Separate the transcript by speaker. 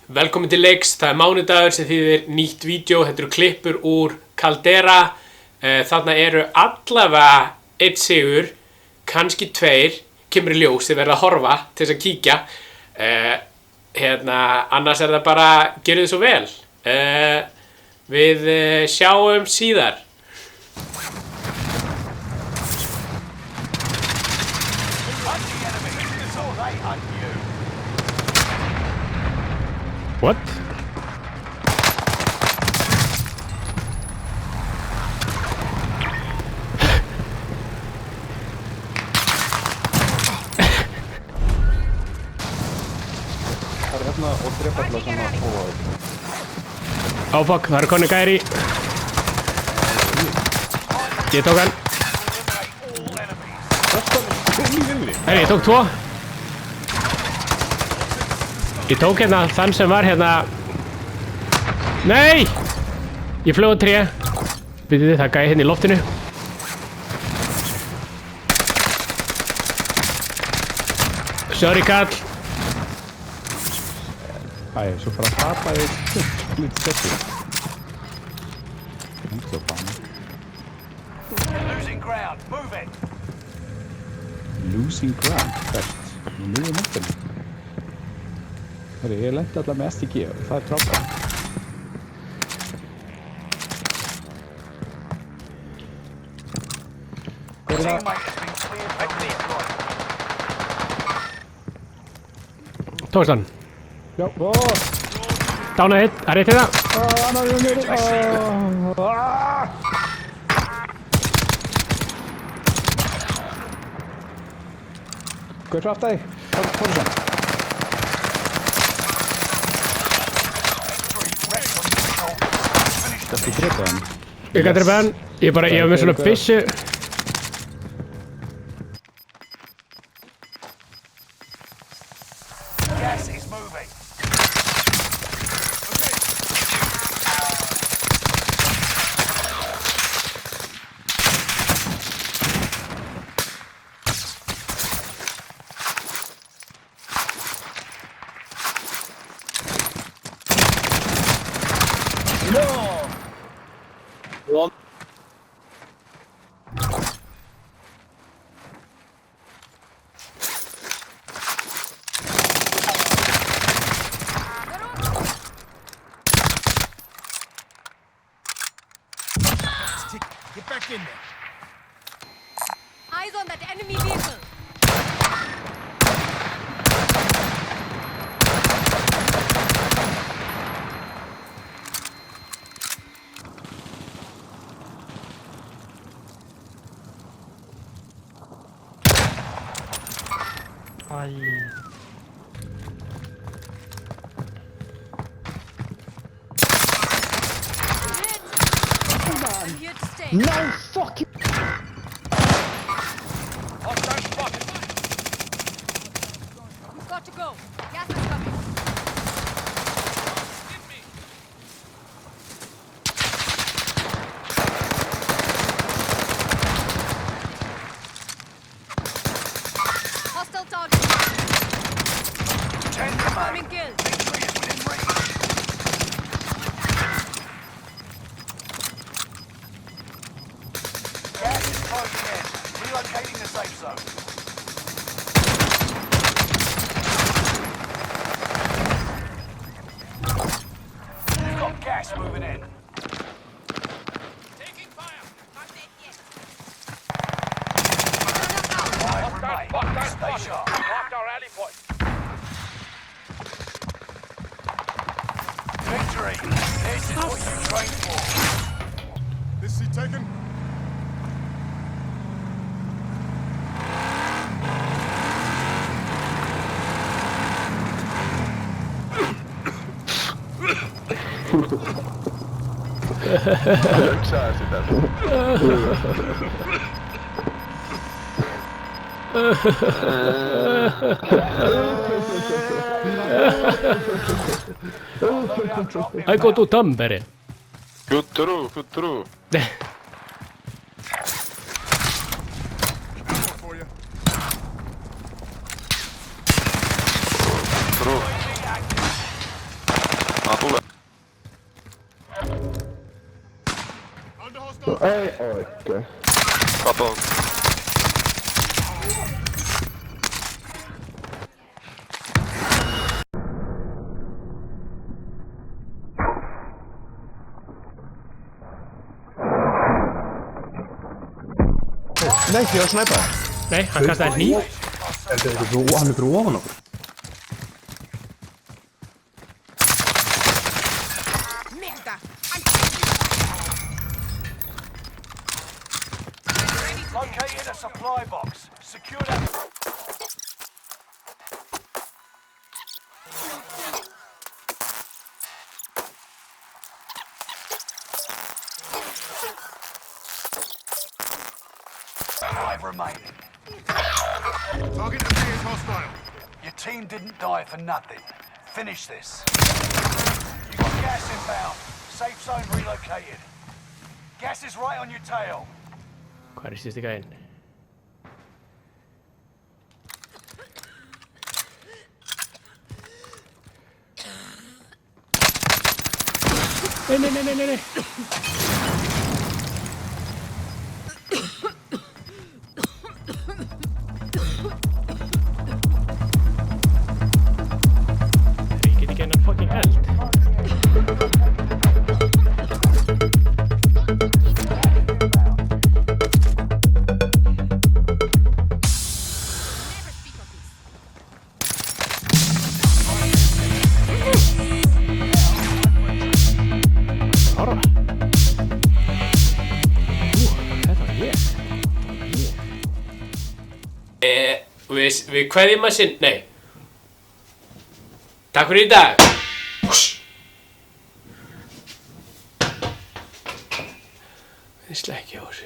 Speaker 1: Velkomin til leiks, það mánudagur sem þýðir nýtt vídeo, þetta eru klippur úr Caldera. Þarna eru allavega 1 sigur, kannski 2, kemur í ljós, þið verða að horfa til þess að kíkja. Annars það bara, gerðu þið svo vel. Við sjáum síðar.
Speaker 2: What?
Speaker 3: Það hérna og þrepalla sem að fóa þig.
Speaker 2: Fuck, það konni gæri. Ég tók hann. Ég tók 2. Ég tók hérna þann sem var hérna. Nei! Ég flög á 3. Byrjuði það gæði hérna í loftinu. Sorry kall.
Speaker 3: Svo bara tapa þig lítið setju. Svo bann.
Speaker 4: Losing ground, move it.
Speaker 3: Losing ground, hvert? Nú miður náttúrulega. Ég lendi alltaf með STG og það frábært. Hvað það?
Speaker 2: Tókst hann.
Speaker 3: Já,
Speaker 2: Dána hitt, það rétti það.
Speaker 3: Annar jungir. Hvað er aftur þig? Hvað er það? Þetta er drepa hann.
Speaker 2: Ég gæti drepa hann. Ég var með svona byssu.
Speaker 4: Gas is moving. Get back in there.
Speaker 5: Eyes on that enemy vehicle. I'm here to stay.
Speaker 3: No fucking.
Speaker 4: Hostile spotted.
Speaker 5: We've got to go. Gas is coming. Hostile target.
Speaker 4: 10
Speaker 5: Confirming
Speaker 4: remain.
Speaker 5: kill.
Speaker 4: Victory is within reach. Gas is closing in. Relocating the safe zone. We've got gas moving in. Taking fire. Not dead yet. 5 remain. Stay sharp. Marked our rally point. Victory. This is what you trained for.
Speaker 6: This is taken.
Speaker 2: I go to Tampere.
Speaker 7: Good through.
Speaker 6: For you.
Speaker 7: Through. Full.
Speaker 6: Under hostile.
Speaker 3: Ei, oikein.
Speaker 7: Katon.
Speaker 3: Nei, ég var snæpað.
Speaker 2: Nei, hann kastaði hníf.
Speaker 3: Hann er fyrir ofan okkur.
Speaker 5: Merda!
Speaker 4: Located a supply box. Secure that. Five remaining.
Speaker 6: Target appears hostile.
Speaker 4: Your team didn't die for nothing. Finish this. You got gas inbound. Safe zone relocated. Gas is right on your tail.
Speaker 2: Hvað er síðusti gæinn? Nei. Ég get ekki hennan fucking eld.
Speaker 5: Never speak of this.
Speaker 2: Ára. Þetta var ég.
Speaker 1: Við kveðjum að sinn, nei. Takk fyrir í dag. Við slekkja á þessu.